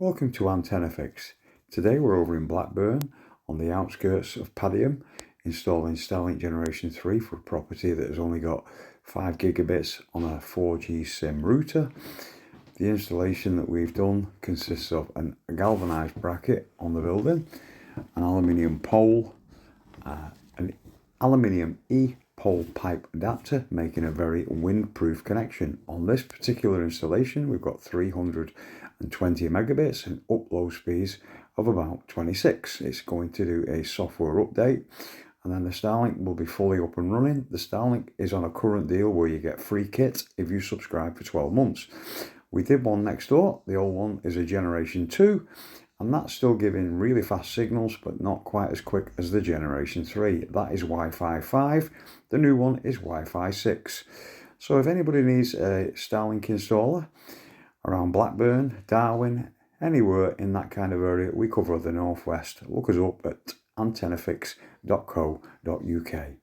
Welcome to Antenna Fix. Today we're over in Blackburn on the outskirts of Padiham installing Starlink Generation 3 for a property that has only got 5 gigabits on a 4G SIM router. The installation that we've done consists of a galvanised bracket on the building, an aluminium pole, an aluminium E-pole pipe adapter, making a very windproof connection. On this particular installation we've got 320 megabits and upload speeds of about 26. It's going to do a software update and then the Starlink will be fully up and running. The Starlink is on a current deal where you get free kit if you subscribe for 12 months. We did one next door. The old one is a Generation 2 and that's still giving really fast signals but not quite as quick as the Generation 3. That is Wi-Fi 5. The new one is Wi-Fi 6. So if anybody needs a Starlink installer around Blackburn, Darwin, anywhere in that kind of area, we cover the northwest. Look us up at antennafix.co.uk.